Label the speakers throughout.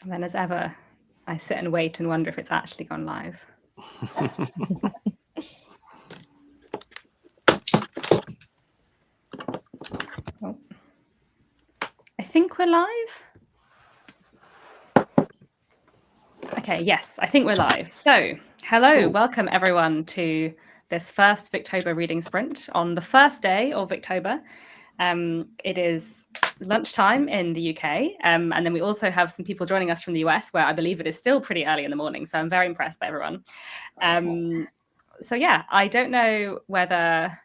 Speaker 1: And then as ever, I sit and wait and wonder if it's actually gone live. Oh. I think we're live. Okay, yes, I think we're live. So, hello, welcome everyone to this first Victober reading sprint on the first day of Victober. It is lunchtime in the UK, and then we also have some people joining us from the US, where I believe it is still pretty early in the morning. So I'm very impressed by everyone. So yeah, I don't know whether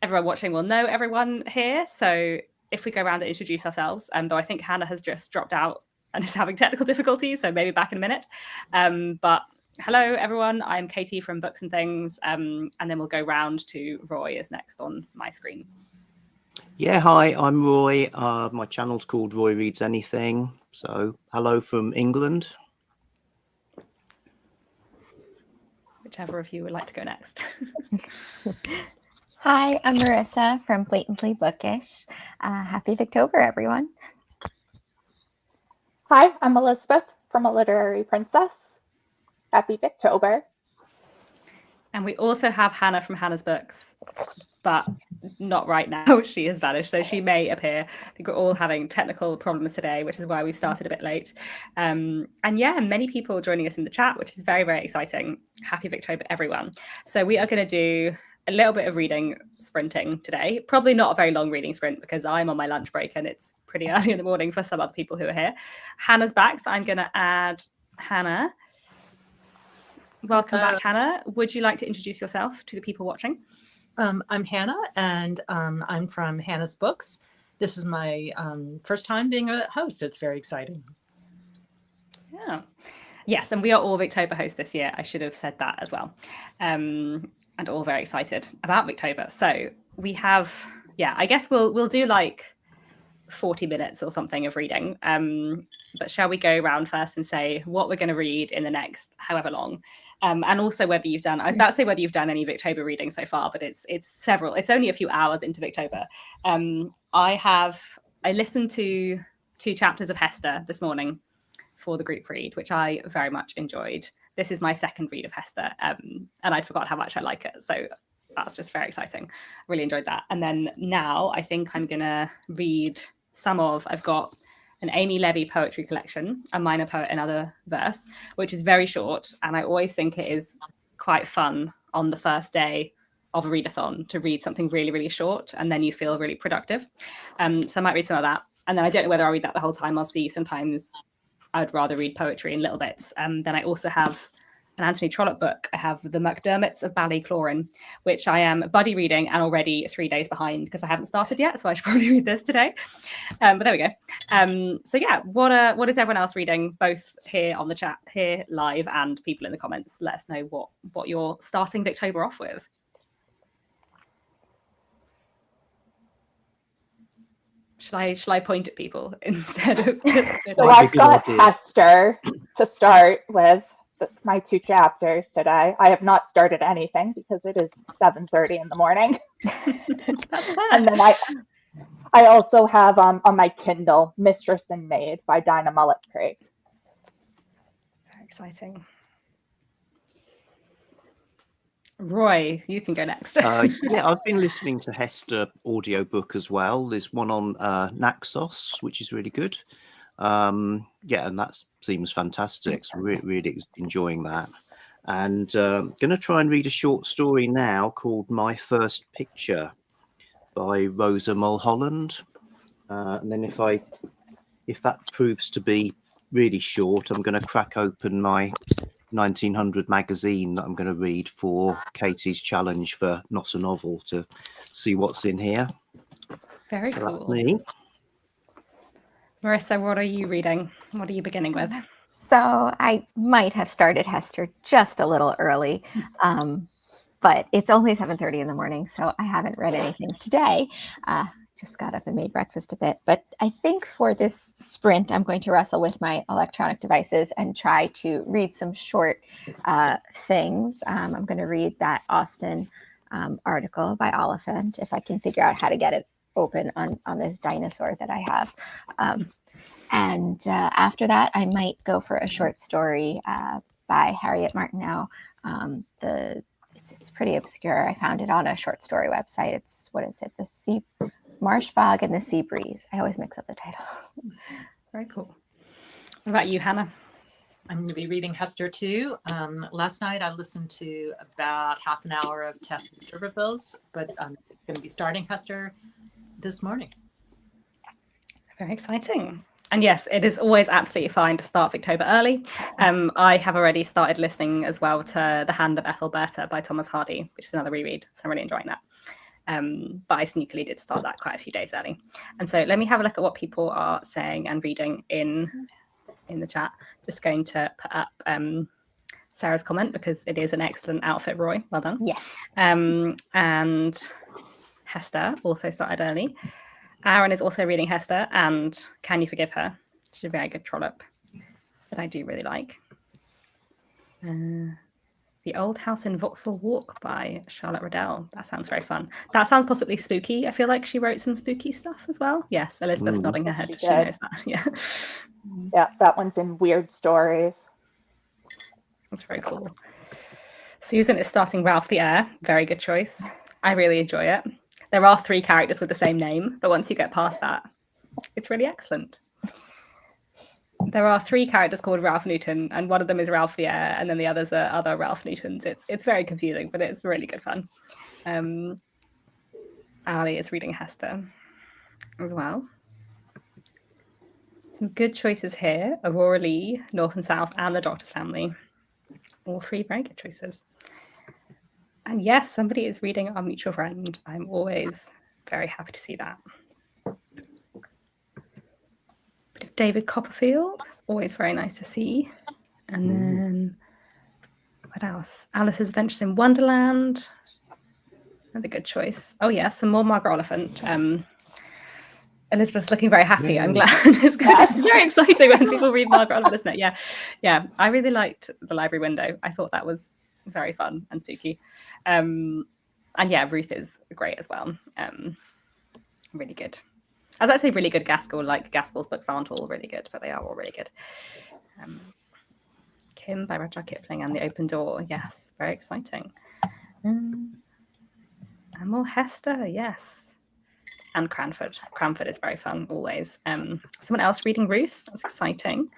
Speaker 1: everyone watching will know everyone here. So if we go around and introduce ourselves, though I think Hannah has just dropped out and is having technical difficulties, so maybe back in a minute. But hello, everyone. I'm Katie from Books and Things, and then we'll go round to Roy is next on my screen.
Speaker 2: Yeah, hi, I'm Roy. My channel's called Roy Reads Anything. So hello from England.
Speaker 1: Whichever of you would like to go next.
Speaker 3: Hi, I'm Marissa from Blatantly Bookish. Happy Victober, everyone.
Speaker 4: Hi, I'm Elizabeth from A Literary Princess. Happy Victober.
Speaker 1: And we also have Hannah from Hannah's Books, but not right now. She has vanished, so she may appear. I think we're all having technical problems today, which is why we started a bit late. And yeah, many people joining us in the chat, which is very, very exciting. Happy Victober, everyone. So we are going to do a little bit of reading sprinting today. Probably not a very long reading sprint because I'm on my lunch break and it's pretty early in the morning for some other people who are here. Hannah's back, so I'm going to add Hannah. Welcome back, Hannah. Would you like to introduce yourself to the people watching?
Speaker 5: I'm Hannah, and I'm from Hannah's Books. This is my first time being a host. It's very exciting.
Speaker 1: Yeah. Yes, and we are all Victober hosts this year. I should have said that as well. And all very excited about Victober. So we have, yeah, I guess we'll do like 40 minutes or something of reading. But shall we go around first and say what we're going to read in the next however long? And also whether you've done, I was about to say whether you've done any Victober reading so far, but it's only a few hours into Victober. I listened to 2 chapters of Hester this morning for the group read, which I very much enjoyed. This is my second read of Hester, and I'd forgot how much I like it. So that's just very exciting. I really enjoyed that. And then now I think I'm going to read I've got an Amy Levy poetry collection, A Minor Poet and Other Verse, which is very short. And I always think it is quite fun on the first day of a readathon to read something really, really short, and then you feel really productive. So I might read some of that. And then I don't know whether I'll read that the whole time. I'll see. Sometimes I'd rather read poetry in little bits. Then I also have an Anthony Trollope book. I have The McDermotts of Ballycloran, which I am buddy reading and already 3 days behind because I haven't started yet. So I should probably read this today. But there we go. So yeah, what is everyone else reading, both here on the chat, here live, and people in the comments? Let us know what you're starting Victober off with. Shall I point at people instead of just
Speaker 4: So I've got Hester to start with my 2 chapters today. I have not started anything because it is 7:30 in the morning.
Speaker 1: That's fine.
Speaker 4: And then I also have on my Kindle Mistress and Maid by Dinah Mullet Craig.
Speaker 1: Very exciting. Roy, you can go next.
Speaker 2: Yeah, I've been listening to Hester audiobook as well. There's one on Naxos, which is really good. Yeah, and that seems fantastic. So really enjoying that. And going to try and read a short story now called My First Picture by Rosa Mulholland. And then if that proves to be really short, I'm going to crack open my 1900 magazine that I'm going to read for Katie's challenge for Not a Novel to see what's in here.
Speaker 1: Very
Speaker 2: So
Speaker 1: cool.
Speaker 2: That's me.
Speaker 1: Marissa, what are you reading? What are you beginning with?
Speaker 3: So I might have started Hester just a little early, but it's only 7:30 in the morning, so I haven't read anything today. Just got up and made breakfast a bit. But I think for this sprint, I'm going to wrestle with my electronic devices and try to read some short things. I'm going to read that Austen article by Oliphant, if I can figure out how to get it open on this dinosaur that I have. And after that, I might go for a short story by Harriet Martineau. It's pretty obscure. I found it on a short story website. It's, what is it? The Sea Marsh Fog and the Sea Breeze. I always mix up the title.
Speaker 1: Very cool. What about you, Hannah?
Speaker 5: I'm going to be reading Hester too. Last night I listened to about half an hour of Tess Victoberville's, but I'm going to be starting Hester this morning.
Speaker 1: Very exciting. And yes, it is always absolutely fine to start Victober early. I have already started listening as well to The Hand of Ethelberta by Thomas Hardy, which is another reread. So I'm really enjoying that. But I sneakily did start that quite a few days early. And so let me have a look at what people are saying and reading in the chat. Just going to put up Sarah's comment because it is an excellent outfit, Roy. Well done.
Speaker 3: Yeah.
Speaker 1: And Hester also started early. Aaron is also reading Hester and Can You Forgive Her? She's a very good trollop that I do really like. The Old House in Vauxhall Walk by Charlotte Riddell. That sounds very fun. That sounds possibly spooky. I feel like she wrote some spooky stuff as well. Yes, Elizabeth's nodding her head. She knows that. Yeah.
Speaker 4: Yeah, that one's in Weird Stories.
Speaker 1: That's very cool. Susan is starting Ralph the Heir. Very good choice. I really enjoy it. There are 3 characters with the same name, but once you get past that, it's really excellent. There are 3 characters called Ralph Newton, and one of them is Ralph the Heir, and then the others are other Ralph Newtons. It's very confusing, but it's really good fun. Ali is reading Hester as well. Some good choices here. Aurora Lee, North and South, and The Doctor's Family. All 3 very good choices. And yes, somebody is reading Our Mutual Friend. I'm always very happy to see that. Bit of David Copperfield. It's always very nice to see. And then what else? Alice's Adventures in Wonderland. Another good choice. Oh yeah, some more Margaret Oliphant. Elizabeth's looking very happy. I'm glad. It's good. It's very exciting when people read Margaret Oliphant, isn't it? Yeah. I really liked The Library Window. I thought that was very fun and spooky. And yeah, Ruth is great as well. Really good. I was about to say really good Gaskell, like Gaskell's books aren't all really good, but they are all really good. Kim by Rudyard Kipling and The Open Door. Yes, very exciting. And more Hester, yes. And Cranford. Cranford is very fun, always. Someone else reading Ruth. That's exciting.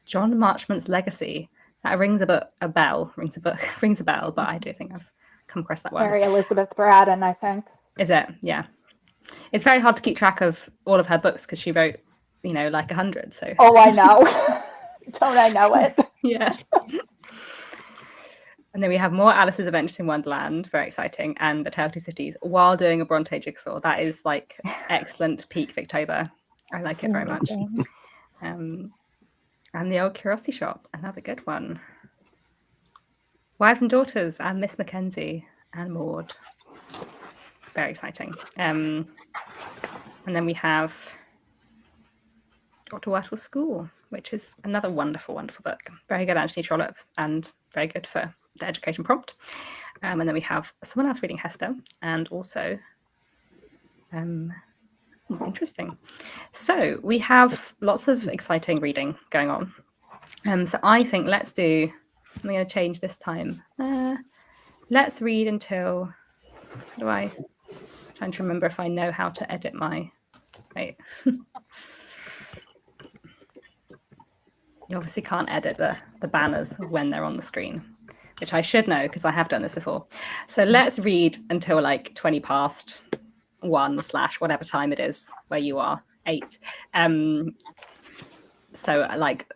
Speaker 1: John Marchmont's Legacy. That rings a bell, but I do think I've come across that one.
Speaker 4: Mary Elizabeth Braddon, I think.
Speaker 1: Is it? Yeah. It's very hard to keep track of all of her books because she wrote, like 100. So.
Speaker 4: Oh, I know. Don't I know it?
Speaker 1: Yeah. And then we have more Alice's Adventures in Wonderland, very exciting, and A Tale of Two Cities while doing a Bronte jigsaw. That is like excellent peak Victober. I like it very much. And The Old Curiosity Shop, another good one. Wives and Daughters and Miss Mackenzie and Maud. Very exciting. And then we have Dr. Wurtle's School, which is another wonderful, wonderful book. Very good Anthony Trollope and very good for the education prompt. And then we have someone else reading Hester and also interesting. So we have lots of exciting reading going on. So I think I'm going to change this time. Let's read until, I'm trying to remember if I know how to edit my, wait. You obviously can't edit the banners when they're on the screen, which I should know because I have done this before. So let's read until like 20 past 1 / whatever time it is where you are, 8. So like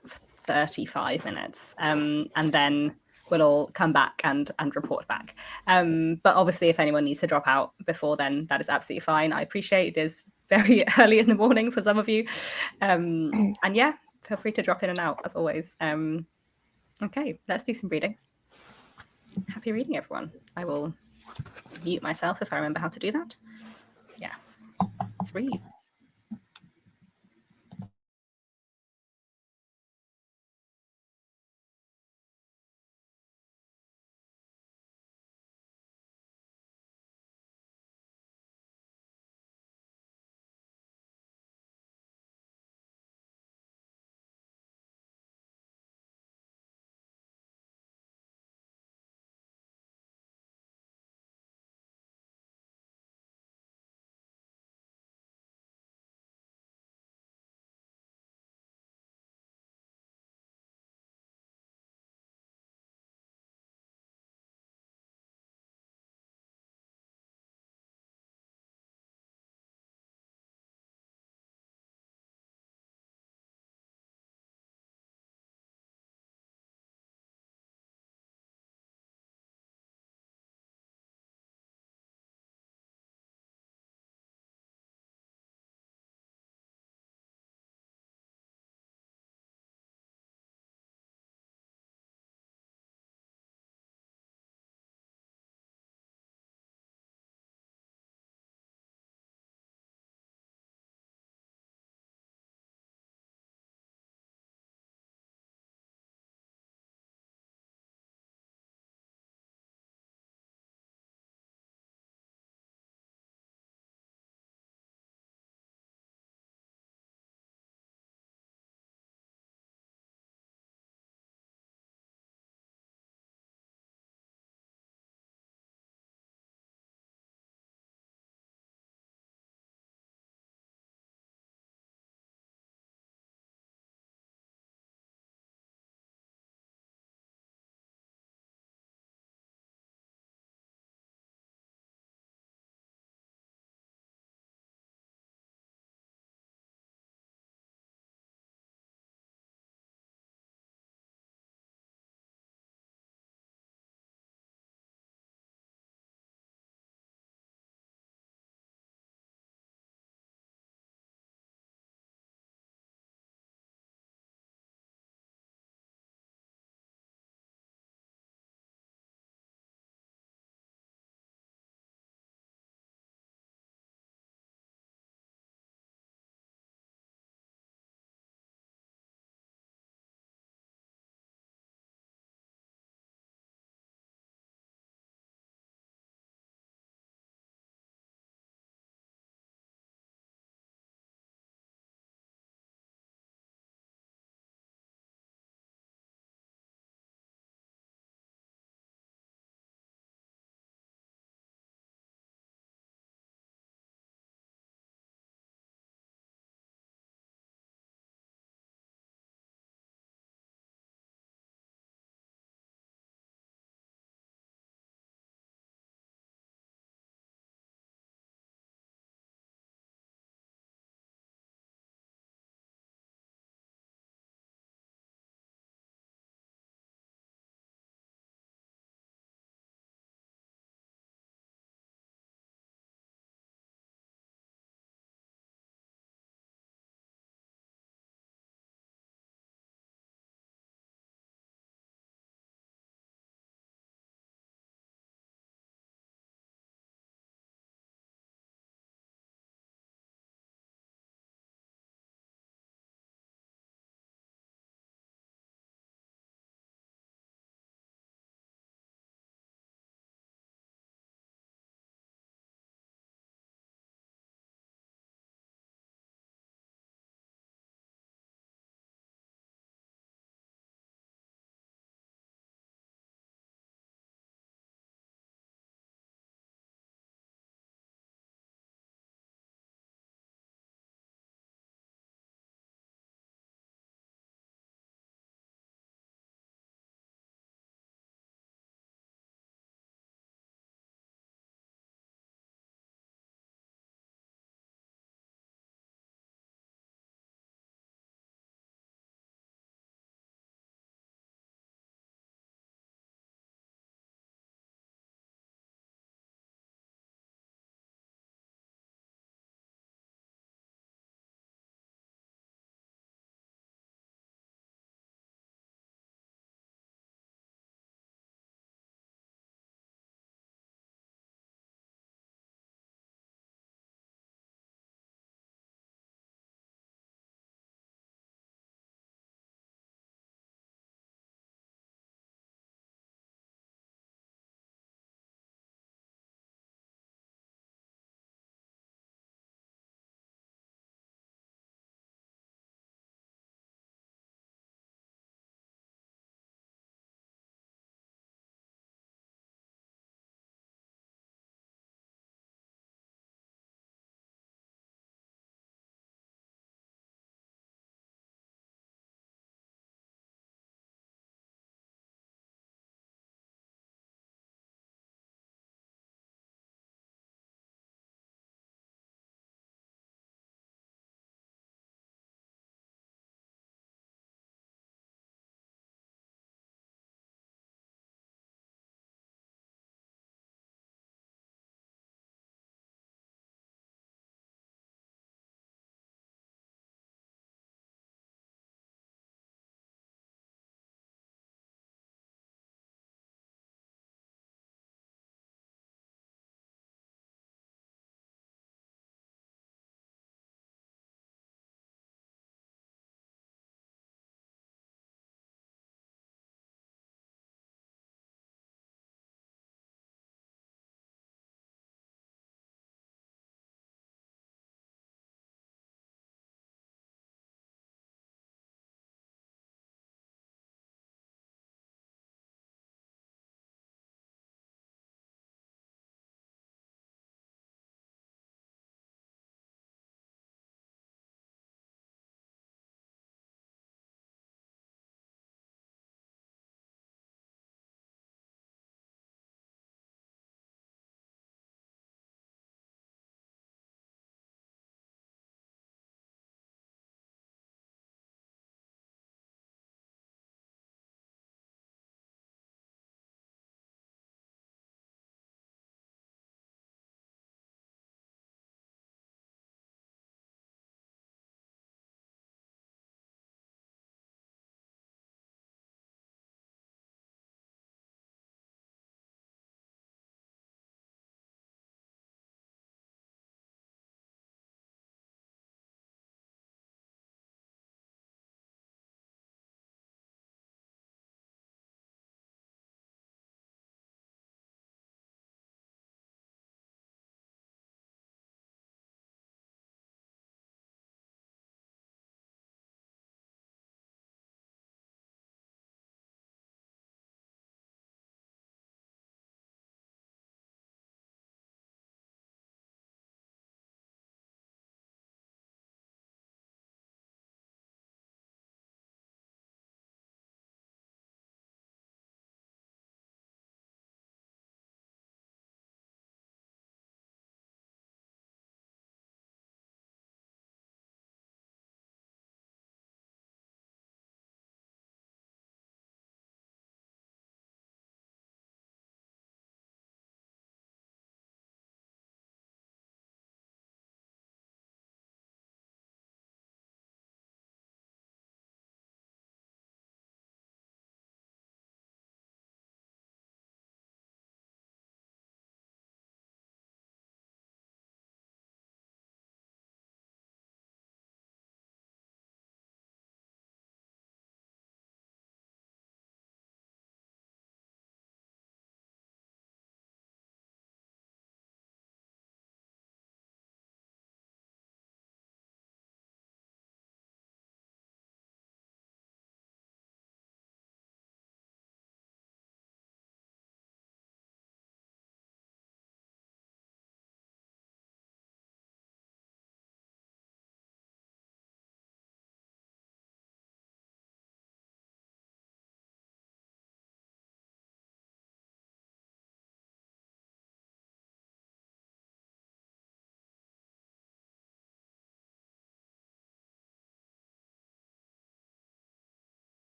Speaker 1: 35 minutes. And then we'll all come back and report back. But obviously if anyone needs to drop out before then, that is absolutely fine. I appreciate it is very early in the morning for some of you. And yeah, feel free to drop in and out as always. Okay, let's do some reading. Happy reading, everyone. I will mute myself if I remember how to do that. Yes, let's read.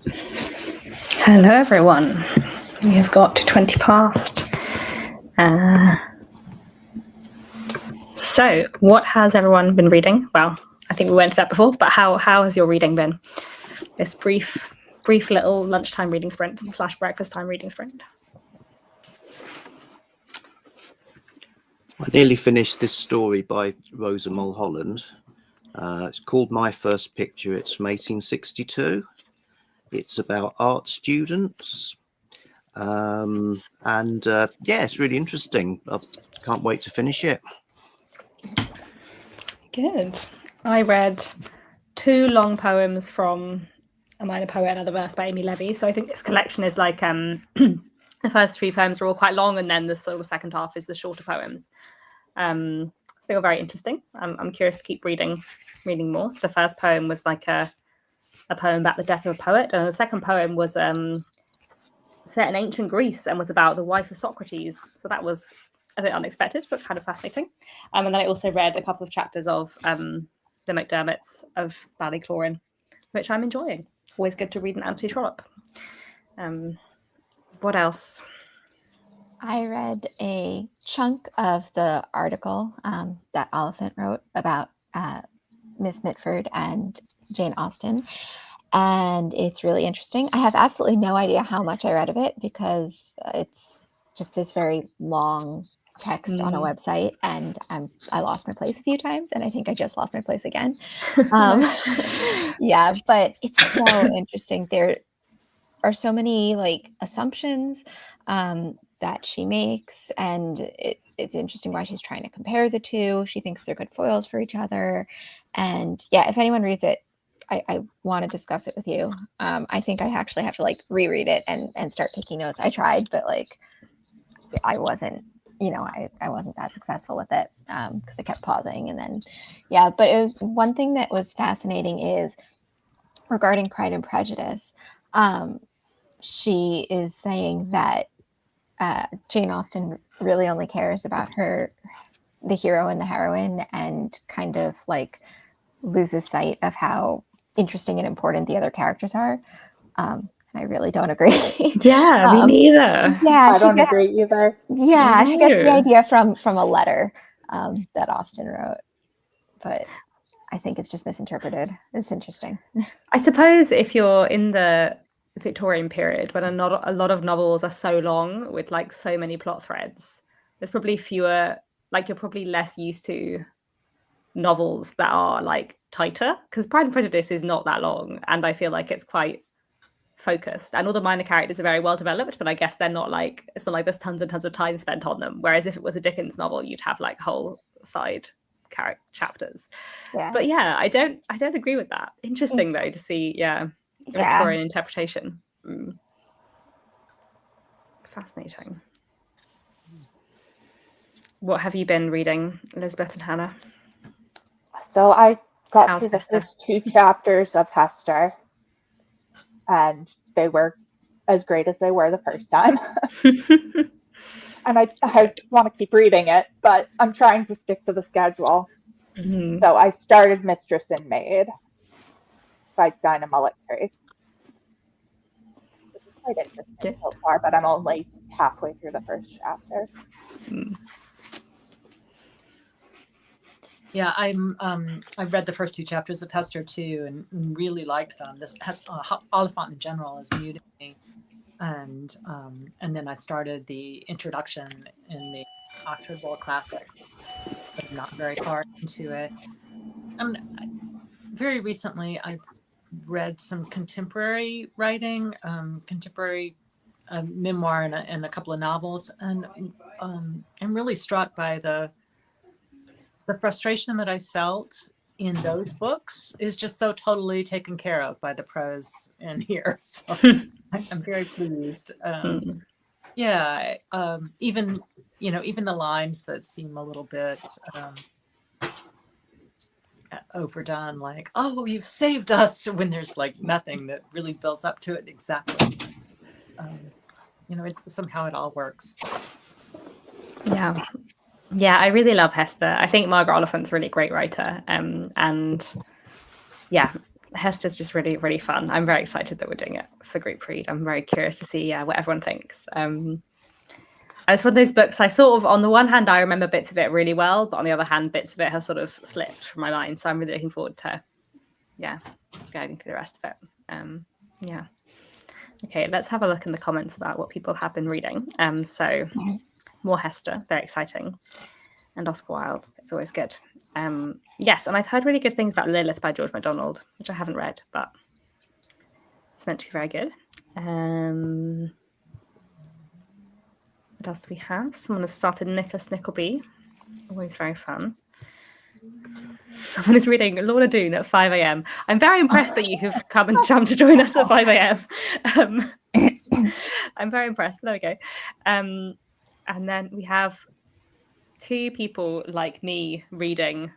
Speaker 1: Hello, everyone. We have got to 20 past. So, what has everyone been reading? Well, I think we went to that before, but how has your reading been? This brief little lunchtime reading sprint / breakfast time reading sprint.
Speaker 2: I nearly finished this story by Rosa Mulholland. It's called My First Picture. It's from 1862. It's about art students. Yeah, it's really interesting. I can't wait to finish it.
Speaker 1: Good. I read 2 long poems from A Minor Poet, Another Verse by Amy Levy. So I think this collection is like the first 3 poems are all quite long, and then the sort of second half is the shorter poems. So they were very interesting. I'm curious to keep reading more. So the first poem was like a poem about the death of a poet, and the second poem was set in ancient Greece and was about the wife of Socrates. So that was a bit unexpected, but kind of fascinating. And then I also read a couple of chapters of the McDermotts of Ballycloran, which I'm enjoying. Always good to read an Anthony Trollope. What else?
Speaker 3: I read a chunk of the article that Oliphant wrote about Miss Mitford and Jane Austen, and it's really interesting. I have absolutely no idea how much I read of it because it's just this very long text on a website, and I lost my place a few times, and I think I just lost my place again. Yeah, but it's so interesting. There are so many like assumptions that she makes, and it's interesting why she's trying to compare the two. She thinks they're good foils for each other, and yeah, if anyone reads it, I want to discuss it with you. I think I actually have to like reread it and start taking notes. I tried, but like I wasn't that successful with it because I kept pausing, and then but it was one thing that was fascinating is regarding Pride and Prejudice. She is saying that Jane Austen really only cares about the hero and the heroine, and kind of like loses sight of how interesting and important the other characters are. And I really don't agree.
Speaker 1: Yeah, me neither.
Speaker 3: Yeah,
Speaker 4: I don't agree either.
Speaker 3: Yeah, she gets the idea from a letter that Austen wrote, but I think it's just misinterpreted. It's interesting.
Speaker 1: I suppose if you're in the Victorian period, when a lot of novels are so long with like so many plot threads, there's probably fewer, like you're probably less used to novels that are like tighter, because Pride and Prejudice is not that long, and I feel like it's quite focused, and all the minor characters are very well developed, but I guess they're not like, it's not like there's tons and tons of time spent on them, whereas if it was a Dickens novel, you'd have like whole side character chapters. But yeah, I don't agree with that. Interesting though to see Victorian interpretation. Fascinating. What have you been reading, Elizabeth and Hannah?
Speaker 4: So I got
Speaker 1: How's
Speaker 4: through the
Speaker 1: Hester?
Speaker 4: first 2 chapters of Hester, and they were as great as they were the first time. And I want to keep reading it, but I'm trying to stick to the schedule.
Speaker 1: Mm-hmm.
Speaker 4: So I started Mistress and Maid by Dinah Mullick-Trace. This is quite interesting so far, but I'm only halfway through the first chapter.
Speaker 5: Yeah, I've read the first 2 chapters of Hester too, and really liked them. This Oliphant in general is new to me, and then I started the introduction in the Oxford Bowl Classics, but I'm not very far into it. Very recently, I've read some contemporary writing, contemporary memoir, and a couple of novels, and I'm really struck by the frustration that I felt in those books is just so totally taken care of by the prose in here. So I'm very pleased. Even the lines that seem a little bit overdone, like, oh, you've saved us, when there's like nothing that really builds up to it exactly. It's somehow it all works.
Speaker 1: Yeah, I really love Hester. I think Margaret Oliphant's a really great writer. And yeah, Hester's just really, really fun. I'm very excited that we're doing it for group read. I'm very curious to see what everyone thinks. And it's one of those books I sort of, on the one hand, I remember bits of it really well, but on the other hand, bits of it have sort of slipped from my mind. So I'm really looking forward to, going through the rest of it. Okay, let's have a look in the comments about what people have been reading. So more Hester, very exciting. And Oscar Wilde, it's always good. Yes, and I've heard really good things about Lilith by George MacDonald, which I haven't read, but it's meant to be very good. What else do we have? Someone has started Nicholas Nickleby, always very fun. Someone is reading Lorna Doone at 5 a.m. I'm very impressed that you have come and jumped to join us at 5 a.m. I'm very impressed, but there we go. And then we have 2 people like me reading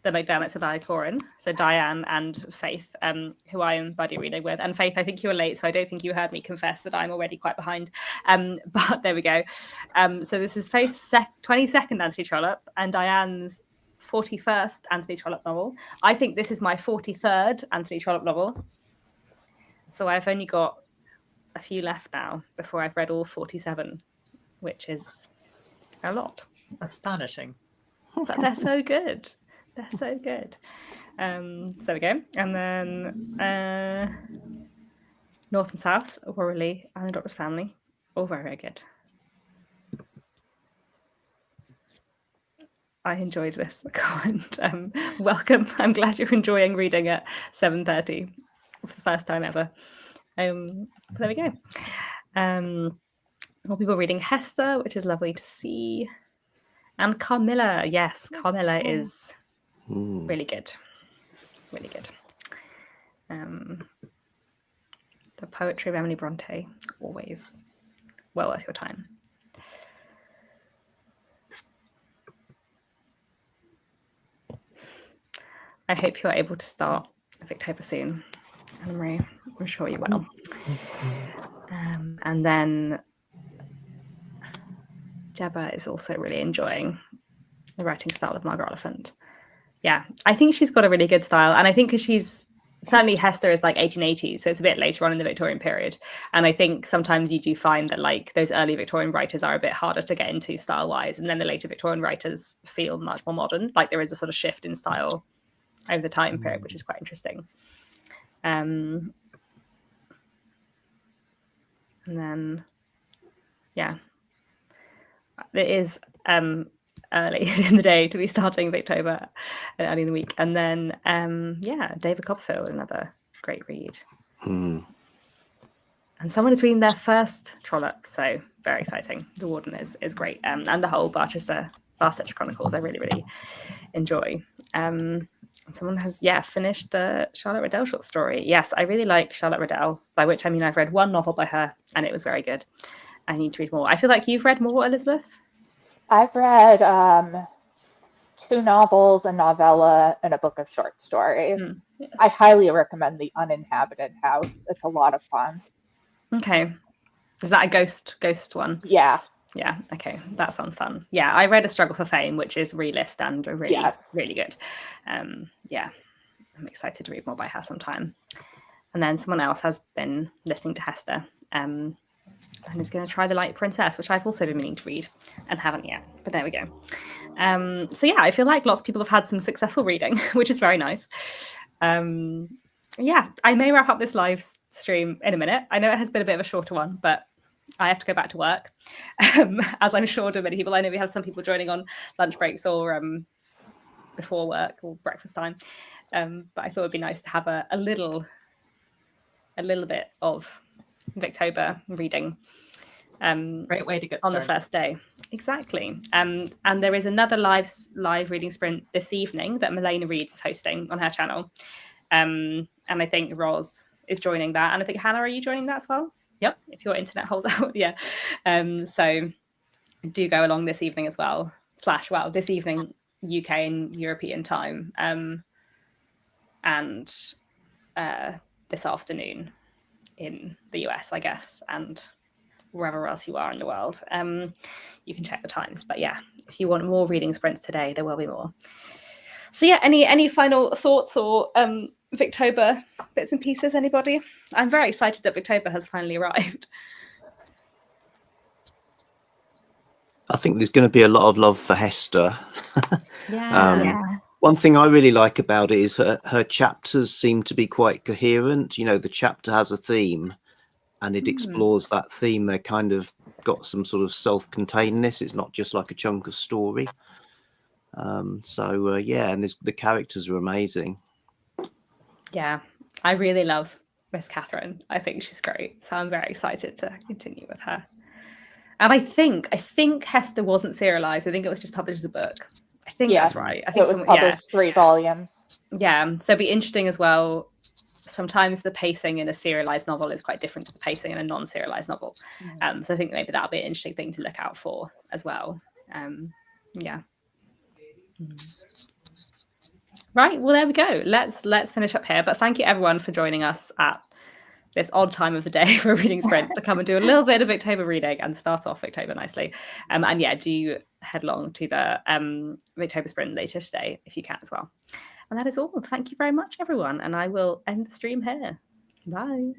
Speaker 1: the McDermotts of Ballycoran, so Diane and Faith, who I am buddy reading with. And Faith, I think you were late, so I don't think you heard me confess that I'm already quite behind. But there we go. So this is Faith's 22nd Anthony Trollope and Diane's 41st Anthony Trollope novel. I think this is my 43rd Anthony Trollope novel. So I've only got a few left now before I've read all 47, which is a lot.
Speaker 5: Astonishing.
Speaker 1: But they're so good. They're so good. So there we go. And then North and South, Worley, and the Doctor's Family. All very, very good. I enjoyed this comment. Welcome. I'm glad you're enjoying reading at 7:30 for the first time ever. But there we go. More people reading Hester, which is lovely to see. And Carmilla. Yes, Carmilla is really good. Really good. The poetry of Emily Bronte, always well worth your time. I hope you're able to start Victober soon, Anna Marie. I'm sure you will. And then Jebba is also really enjoying the writing style of Margaret Oliphant. Yeah, I think she's got a really good style. And I think because she's, certainly Hester is like 1880s, so it's a bit later on in the Victorian period. And I think sometimes you do find that like those early Victorian writers are a bit harder to get into style-wise. And then the later Victorian writers feel much more modern. Like there is a sort of shift in style over the time period, which is quite interesting. And then, yeah, it is early in the day to be starting Victober and early in the week. And then, David Copperfield, another great read. And someone is reading their first Trollope, so very exciting. The Warden is great. And the whole Barchester Chronicles, I really, really enjoy. Someone has, finished the Charlotte Riddell short story. Yes, I really like Charlotte Riddell, by which I mean I've read one novel by her and it was very good. I need to read more. I feel like you've read more, Elizabeth?
Speaker 4: I've read 2 novels, a novella, and a book of short stories.
Speaker 1: Yeah.
Speaker 4: I highly recommend The Uninhabited House. It's a lot of fun.
Speaker 1: Okay. Is that a ghost really
Speaker 4: Yeah.
Speaker 1: Yeah, okay, that sounds fun. Yeah, I read A Struggle for Fame, which is realist and really, really good. I'm excited to read more by her sometime. And then someone else has been listening to Hester and is going to try The Light Princess, which I've also been meaning to read and haven't yet, but there we go. So yeah, I feel like lots of people have had some successful reading, which is very nice. Yeah, I may wrap up this live stream in a minute. I know it has been a bit of a shorter one, but I have to go back to work, as I'm sure do many people. I know we have some people joining on lunch breaks or before work or breakfast time. But I thought it'd be nice to have a little bit of Victober reading.
Speaker 5: Great way to get
Speaker 1: on
Speaker 5: started.
Speaker 1: the first day. Exactly. And there is another live reading sprint this evening that Milena Reeds is hosting on her channel. And I think Roz is joining that. And I think Hannah, are you joining that as well?
Speaker 5: Yep.
Speaker 1: If your internet holds out, yeah. So do go along this evening as well. This evening UK and European time, and this afternoon in the US, I guess, and wherever else you are in the world. You can check the times, but yeah, if you want more reading sprints today, there will be more. So yeah, any final thoughts or Victober bits and pieces, anybody? I'm very excited that Victober has finally arrived.
Speaker 2: I think there's going to be a lot of love for Hester.
Speaker 1: Yeah.
Speaker 2: One thing I really like about it is her chapters seem to be quite coherent. You know, the chapter has a theme and it explores that theme. They kind of got some sort of self-containedness. It's not just like a chunk of story. Yeah, and the characters are amazing.
Speaker 1: Yeah, I really love Miss Catherine. I think she's great. So I'm very excited to continue with her. And I think Hester wasn't serialized. I think it was just published as a book. I think that's right. I think
Speaker 4: it was published 3 volumes.
Speaker 1: Yeah, so it'd be interesting as well. Sometimes the pacing in a serialized novel is quite different to the pacing in a non-serialized novel. So I think maybe that'll be an interesting thing to look out for as well. Yeah. Right, well, there we go. Let's finish up here. But thank you everyone for joining us at this odd time of the day for a reading sprint to come and do a little bit of Victober reading and start off Victober nicely. And yeah, do head along to the Victober sprint later today if you can as well. And that is all. Thank you very much, everyone. And I will end the stream here. Bye.